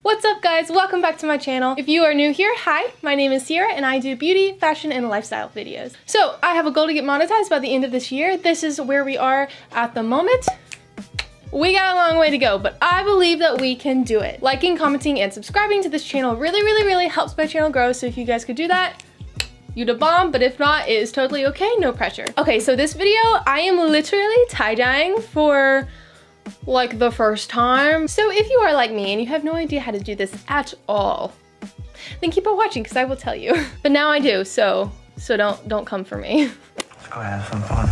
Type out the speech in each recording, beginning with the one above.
What's up guys, welcome back to my channel. If you are new here, hi, my name is Sierra and I do beauty, fashion, and lifestyle videos. So I have a goal to get monetized by the end of this year. This is where we are at the moment. We got a long way to go, but I believe that we can do it. Liking, commenting, and subscribing to this channel really helps my channel grow, so if you guys could do that, you the bomb, but if not, it is totally okay, no pressure. Okay, so this video, I am literally tie-dyeing for like the first time. So if you are like me and you have no idea how to do this at all, then keep on watching because I will tell you. But now I do, so don't come for me. Let's go have some fun.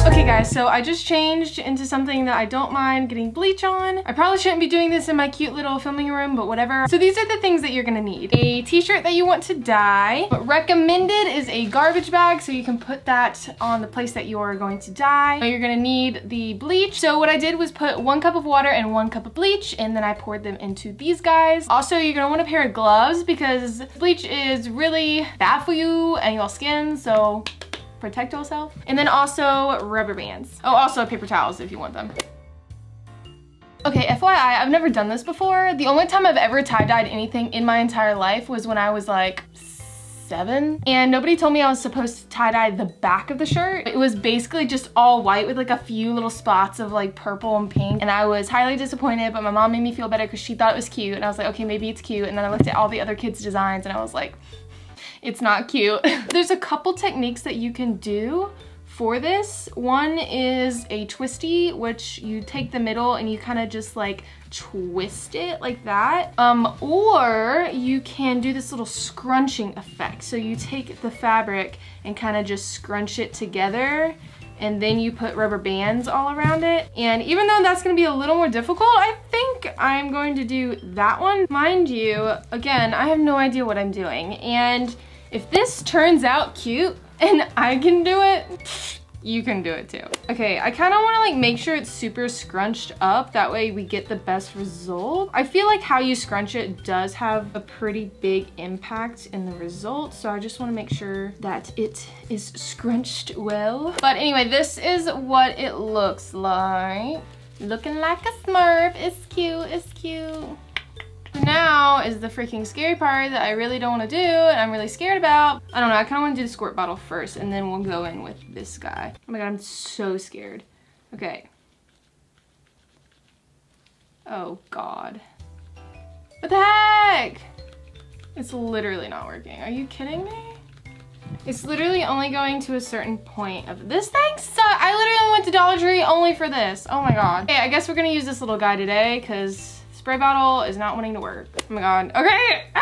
Okay guys, so I just changed into something that I don't mind getting bleach on. I probably shouldn't be doing this in my cute little filming room, but whatever. So these are the things that you're gonna need. A t-shirt that you want to dye. What recommended is a garbage bag, so you can put that on the place that you're going to dye. You're gonna need the bleach. So what I did was put 1 cup of water and 1 cup of bleach, and then I poured them into these guys. Also, you're gonna want a pair of gloves because bleach is really bad for you and your skin, so protect yourself. And then also rubber bands. Oh, also paper towels if you want them. Okay, FYI, I've never done this before. The only time I've ever tie-dyed anything in my entire life was when I was like 7. And nobody told me I was supposed to tie-dye the back of the shirt. It was basically just all white with like a few little spots of like purple and pink. And I was highly disappointed, but my mom made me feel better because she thought it was cute. And I was like, okay, maybe it's cute. And then I looked at all the other kids' designs and I was like, it's not cute. There's a couple techniques that you can do for this. One is a twisty, which you take the middle and you kind of just like twist it like that. Or you can do this little scrunching effect. So you take the fabric and kind of just scrunch it together, and then you put rubber bands all around it. And even though that's gonna be a little more difficult, I think I'm going to do that one. Mind you, again, I have no idea what I'm doing. And if this turns out cute and I can do it, you can do it too. Okay, I kind of want to like make sure it's super scrunched up. That way we get the best result. I feel like how you scrunch it does have a pretty big impact in the result. So I just want to make sure that it is scrunched well. But anyway, this is what it looks like. Looking like a Smurf. It's cute, it's cute. Now is the freaking scary part that I really don't want to do and I'm really scared about. I don't know, I kind of want to do the squirt bottle first and then we'll go in with this guy. Oh my god, I'm so scared. Okay. Oh god. What the heck? It's literally not working. Are you kidding me? It's literally only going to a certain point of this thing. So I literally went to Dollar Tree only for this. Oh my god. Okay, I guess we're gonna use this little guy today because spray bottle is not wanting to work. Oh my god. Okay. Ah!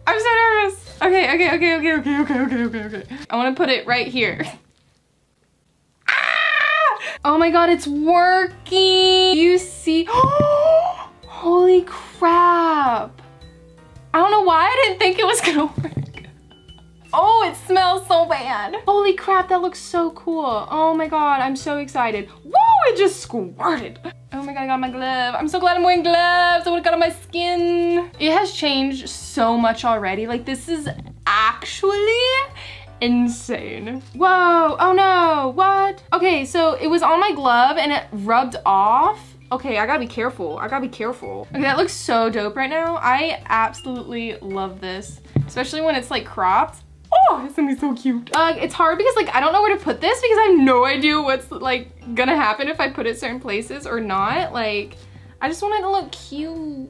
I'm so nervous. Okay. I want to put it right here. Ah! Oh my god, it's working. You see? Holy crap. I don't know why I didn't think it was gonna work. Oh, it smells so bad. Holy crap, that looks so cool. Oh my god, I'm so excited. Whoa, it just squirted. Oh my god, I got my glove. I'm so glad I'm wearing gloves. I would've got on my skin. It has changed so much already. Like, this is actually insane. Whoa, oh no, what? Okay, so it was on my glove and it rubbed off. Okay, I gotta be careful. I gotta be careful. Okay, that looks so dope right now. I absolutely love this, especially when it's like cropped. Oh, it's gonna be so cute. It's hard because like I don't know where to put this because I have no idea what's like gonna happen if I put it certain places or not. Like, I just want it to look cute.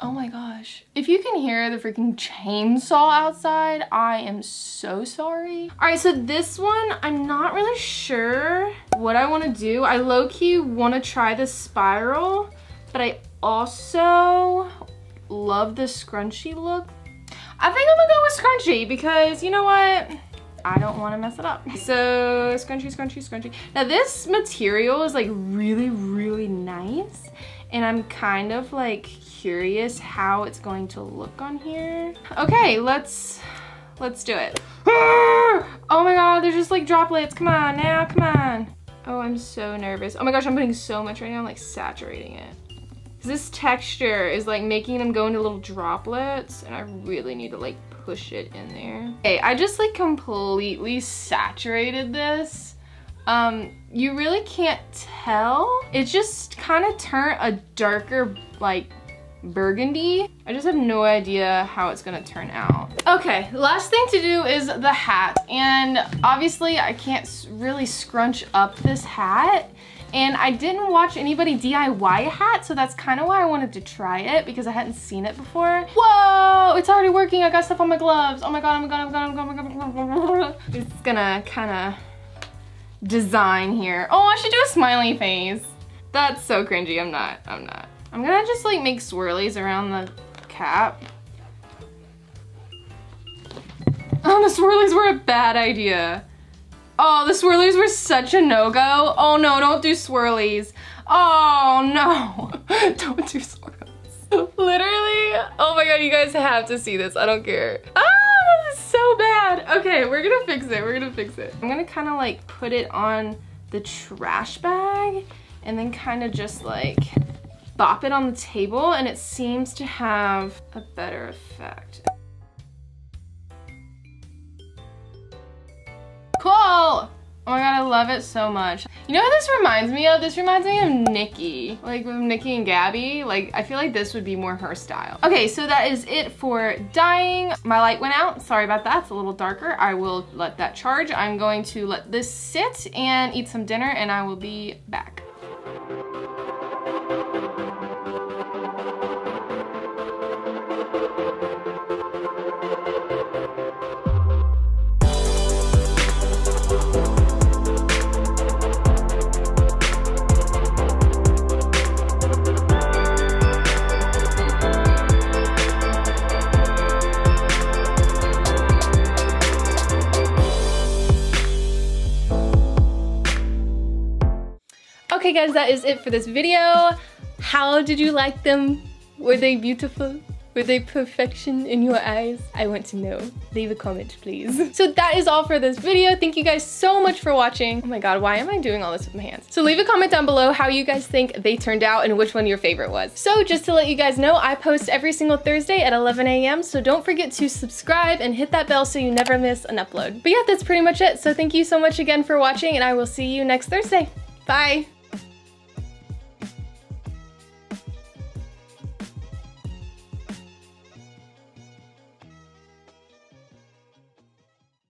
Oh my gosh. If you can hear the freaking chainsaw outside, I am so sorry. All right, so this one, I'm not really sure what I wanna do. I low-key wanna try the spiral, but I also love the scrunchy look. I think I'm gonna go with scrunchy because you know what? I don't want to mess it up. So scrunchy. Now this material is like really nice and I'm kind of like curious how it's going to look on here. Okay, let's do it. Oh my god, there's just like droplets. Come on now, come on. Oh, I'm so nervous. Oh my gosh, I'm putting so much right now. I'm like saturating it. This texture is like making them go into little droplets and I really need to like push it in there. Okay, I just like completely saturated this. You really can't tell. It just kind of turned a darker, like, burgundy. I just have no idea how it's gonna turn out. Okay, last thing to do is the hat. And obviously I can't really scrunch up this hat. And I didn't watch anybody DIY a hat, so that's kind of why I wanted to try it, because I hadn't seen it before. Whoa, it's already working. I got stuff on my gloves. Oh my god, oh my god, oh my god, oh my god, oh my god. It's gonna kind of design here. Oh, I should do a smiley face. That's so cringy. I'm not. I'm gonna just like make swirlies around the cap. Oh, the swirlies were a bad idea. Oh, the swirlies were such a no-go. Oh no, don't do swirlies. Oh no, don't do swirlies. Literally, oh my god, you guys have to see this. I don't care. Ah, this is so bad. Okay, we're gonna fix it. We're gonna fix it. I'm gonna kind of like put it on the trash bag and then kind of just like bop it on the table, and it seems to have a better effect. Cool! Oh my god, I love it so much. You know what this reminds me of? This reminds me of Nikki. Like with Nikki and Gabby. Like, I feel like this would be more her style. Okay, so that is it for dyeing. My light went out. Sorry about that. It's a little darker. I will let that charge. I'm going to let this sit and eat some dinner, and I will be back. Okay guys, that is it for this video. How did you like them? Were they beautiful? Were they perfection in your eyes? I want to know. Leave a comment, please. So that is all for this video. Thank you guys so much for watching. Oh my god, why am I doing all this with my hands? So leave a comment down below how you guys think they turned out and which one your favorite was. So just to let you guys know, I post every single Thursday at 11 a.m. So don't forget to subscribe and hit that bell so you never miss an upload. But yeah, that's pretty much it. So thank you so much again for watching, and I will see you next Thursday. Bye.